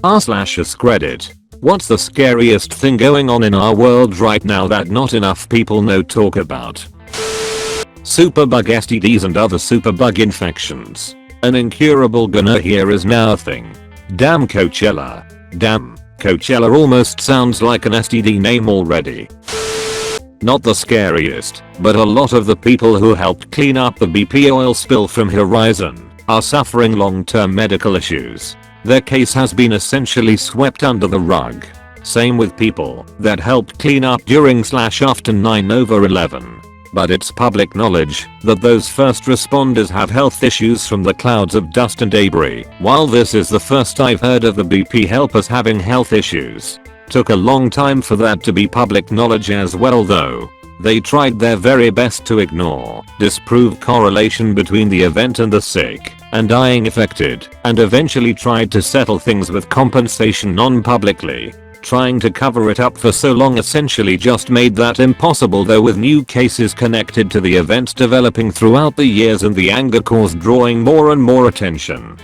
r/AskReddit. What's the scariest thing going on in our world right now that not enough people know talk about? Superbug STDs and other superbug infections. An incurable gonorrhea is now a thing. Damn Coachella. Damn, Coachella almost sounds like an STD name already. Not the scariest, but a lot of the people who helped clean up the BP oil spill from Horizon are suffering long-term medical issues. Their case has been essentially swept under the rug. Same with people that helped clean up during/after 9/11. But it's public knowledge that those first responders have health issues from the clouds of dust and debris. While this is the first I've heard of the BP helpers having health issues, took a long time for that to be public knowledge as well though. They tried their very best to ignore, disprove correlation between the event and the sick and dying affected, and eventually tried to settle things with compensation non-publicly. Trying to cover it up for so long essentially just made that impossible though, with new cases connected to the events developing throughout the years and the anger caused drawing more and more attention.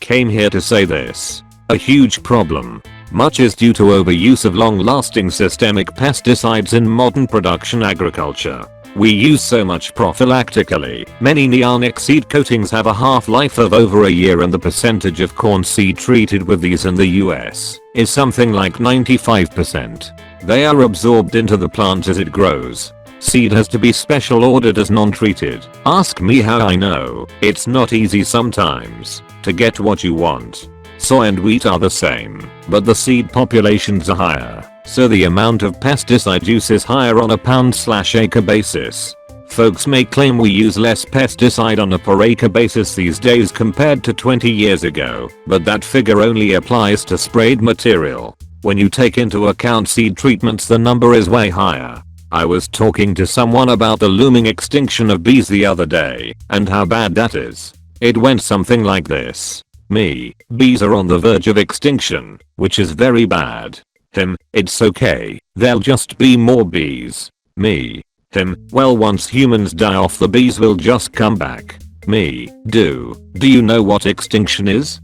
Came here to say this. A huge problem. Much is due to overuse of long-lasting systemic pesticides in modern production agriculture. We use so much prophylactically. Many neonic seed coatings have a half-life of over a year, and the percentage of corn seed treated with these in the US is something like 95%. They are absorbed into the plant as it grows. Seed has to be special ordered as non-treated. Ask me how I know. It's not easy sometimes to get what you want. Soy and wheat are the same, but the seed populations are higher, so the amount of pesticide use is higher on a pound/acre basis. Folks may claim we use less pesticide on a per acre basis these days compared to 20 years ago, but that figure only applies to sprayed material. When you take into account seed treatments, the number is way higher. I was talking to someone about the looming extinction of bees the other day, and how bad that is. It went something like this. Me, bees are on the verge of extinction, which is very bad. Him, it's okay, there'll just be more bees. Me. Him, well, once humans die off the bees will just come back. Me, do you know what extinction is?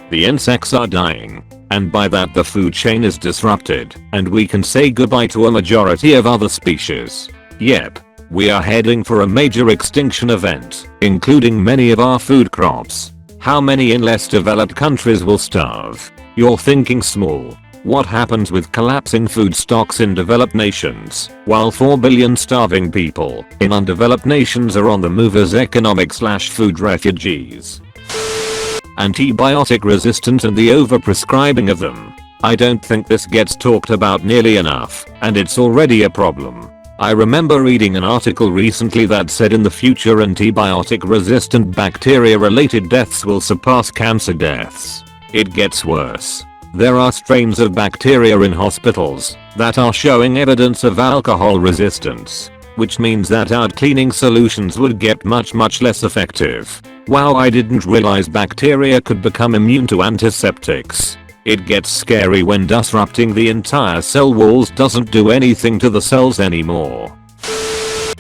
The insects are dying, and by that the food chain is disrupted, and we can say goodbye to a majority of other species. Yep, we are heading for a major extinction event, including many of our food crops. How many in less developed countries will starve? You're thinking small. What happens with collapsing food stocks in developed nations, while 4 billion starving people in undeveloped nations are on the move as economic/food refugees? Antibiotic resistance and the overprescribing of them. I don't think this gets talked about nearly enough, and it's already a problem. I remember reading an article recently that said in the future antibiotic resistant bacteria related deaths will surpass cancer deaths. It gets worse. There are strains of bacteria in hospitals that are showing evidence of alcohol resistance, which means that out cleaning solutions would get much less effective. Wow, I didn't realize bacteria could become immune to antiseptics. It gets scary when disrupting the entire cell walls doesn't do anything to the cells anymore.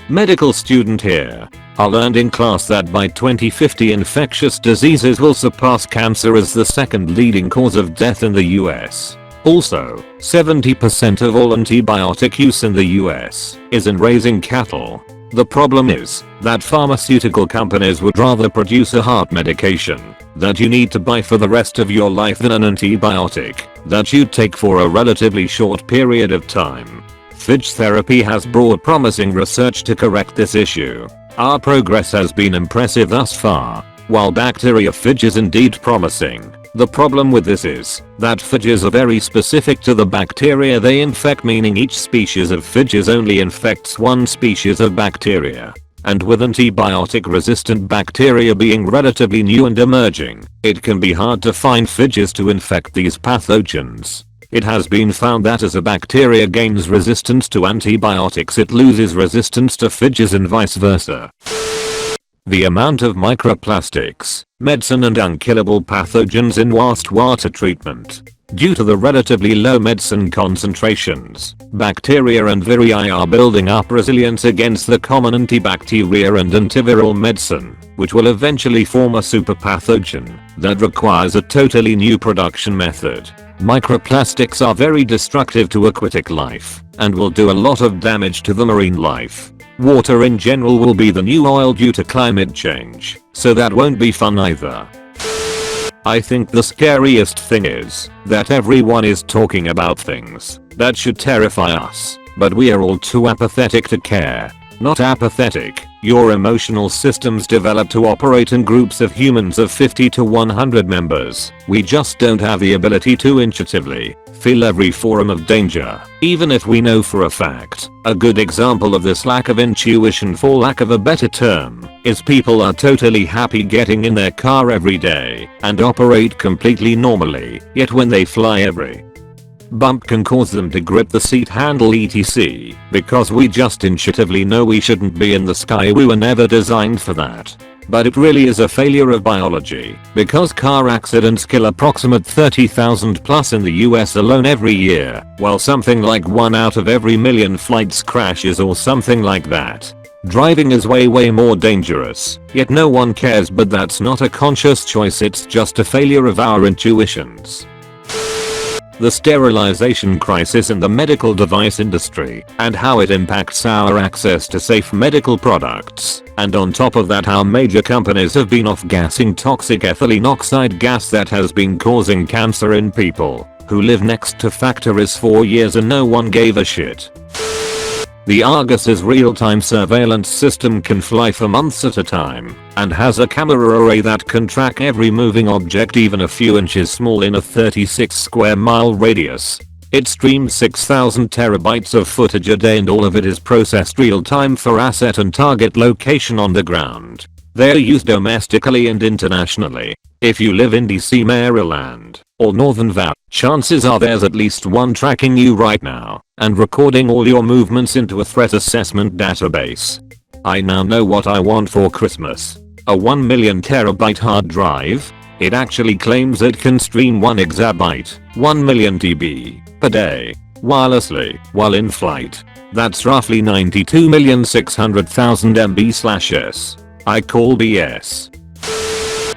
Medical student here. I learned in class that by 2050 infectious diseases will surpass cancer as the second leading cause of death in the US. Also, 70% of all antibiotic use in the US is in raising cattle. The problem is that pharmaceutical companies would rather produce a heart medication that you need to buy for the rest of your life than an antibiotic that you take for a relatively short period of time. Phage therapy has brought promising research to correct this issue. Our progress has been impressive thus far. While bacteriophage is indeed promising, the problem with this is that phages are very specific to the bacteria they infect, meaning each species of phages only infects one species of bacteria. And with antibiotic resistant bacteria being relatively new and emerging, it can be hard to find phages to infect these pathogens. It has been found that as a bacteria gains resistance to antibiotics, it loses resistance to phages and vice versa. The amount of microplastics, medicine and unkillable pathogens in wastewater treatment. Due to the relatively low medicine concentrations, bacteria and viri are building up resilience against the common antibacterial and antiviral medicine, which will eventually form a superpathogen that requires a totally new production method. Microplastics are very destructive to aquatic life and will do a lot of damage to the marine life. Water in general will be the new oil due to climate change, so that won't be fun either. I think the scariest thing is that everyone is talking about things that should terrify us, but we are all too apathetic to care. Not apathetic, your emotional systems develop to operate in groups of humans of 50 to 100 members. We just don't have the ability to intuitively feel every form of danger, even if we know for a fact. A good example of this lack of intuition, for lack of a better term, is people are totally happy getting in their car every day and operate completely normally, yet when they fly every bump can cause them to grip the seat handle etc. because we just intuitively know we shouldn't be in the sky. We were never designed for that. But it really is a failure of biology, because car accidents kill approximate 30,000 plus in the US alone every year, while something like 1 out of every million flights crashes or something like that. Driving is way more dangerous, yet no one cares. But that's not a conscious choice, it's just a failure of our intuitions. The sterilization crisis in the medical device industry and how it impacts our access to safe medical products, and on top of that how major companies have been off-gassing toxic ethylene oxide gas that has been causing cancer in people who live next to factories for years and no one gave a shit. The Argus's real-time surveillance system can fly for months at a time and has a camera array that can track every moving object even a few inches small in a 36 square mile radius. It streams 6,000 terabytes of footage a day and all of it is processed real-time for asset and target location on the ground. They're used domestically and internationally. If you live in DC, Maryland, or Northern Val, chances are there's at least one tracking you right now and recording all your movements into a threat assessment database. I now know what I want for Christmas. A 1 million terabyte hard drive. It actually claims it can stream 1 exabyte, 1 million TB, per day, wirelessly, while in flight. That's roughly 92,600,000 MB/s. I call BS.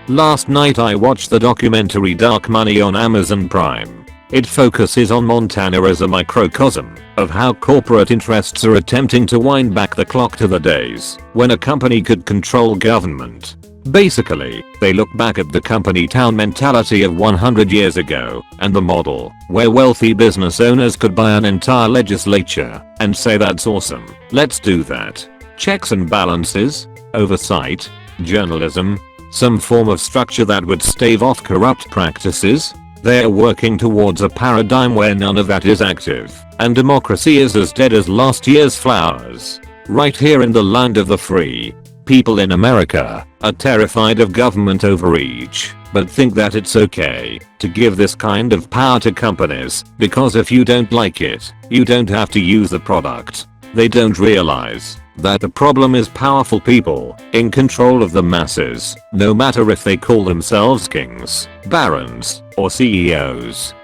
Last night I watched the documentary Dark Money on Amazon Prime. It focuses on Montana as a microcosm of how corporate interests are attempting to wind back the clock to the days when a company could control government. Basically, they look back at the company town mentality of 100 years ago and the model where wealthy business owners could buy an entire legislature and say that's awesome, let's do that. Checks and balances, oversight, journalism, some form of structure that would stave off corrupt practices. They're working towards a paradigm where none of that is active and democracy is as dead as last year's flowers. Right here in the land of the free, people in America are terrified of government overreach, but think that it's okay to give this kind of power to companies because if you don't like it, you don't have to use the product. They don't realize that the problem is powerful people in control of the masses, no matter if they call themselves kings, barons, or CEOs.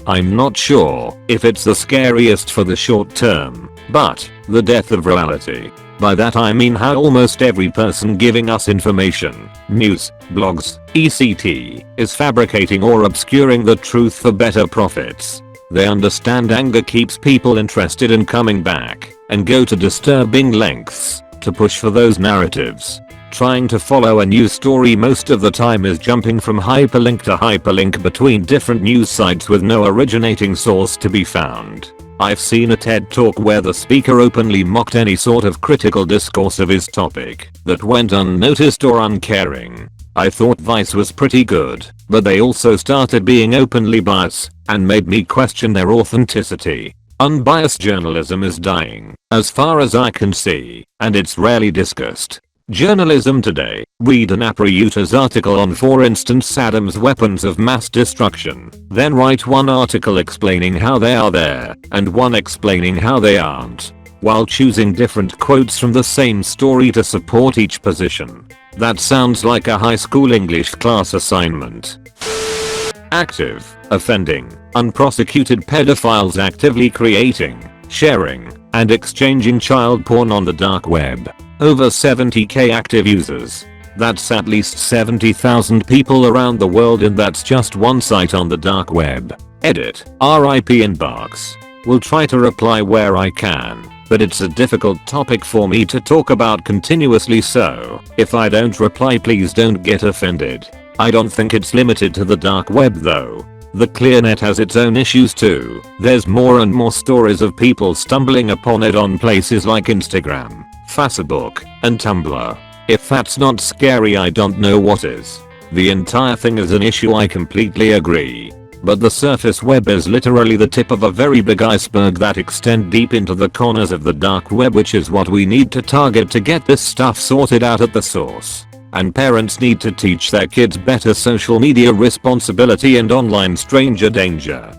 I'm not sure if it's the scariest for the short term, but the death of reality. By that I mean how almost every person giving us information, news, blogs, etc. is fabricating or obscuring the truth for better profits. They understand anger keeps people interested in coming back and go to disturbing lengths to push for those narratives. Trying to follow a news story most of the time is jumping from hyperlink to hyperlink between different news sites with no originating source to be found. I've seen a TED talk where the speaker openly mocked any sort of critical discourse of his topic that went unnoticed or uncaring. I thought Vice was pretty good, but they also started being openly biased and made me question their authenticity. Unbiased journalism is dying, as far as I can see, and it's rarely discussed. Journalism today, read an AskReddit article on for instance Saddam's weapons of mass destruction, then write one article explaining how they are there, and one explaining how they aren't, while choosing different quotes from the same story to support each position. That sounds like a high school English class assignment. active, offending, unprosecuted pedophiles actively creating, sharing, and exchanging child porn on the dark web. Over 70k active users. That's at least 70,000 people around the world, and that's just one site on the dark web. Edit. RIP inbox. Will try to reply where I can, but it's a difficult topic for me to talk about continuously, so if I don't reply, please don't get offended. I don't think it's limited to the dark web though. The clearnet has its own issues too. There's more and more stories of people stumbling upon it on places like Instagram, Facebook, and Tumblr. If that's not scary, I don't know what is. The entire thing is an issue, I completely agree. But the surface web is literally the tip of a very big iceberg that extend deep into the corners of the dark web, which is what we need to target to get this stuff sorted out at the source. And parents need to teach their kids better social media responsibility and online stranger danger.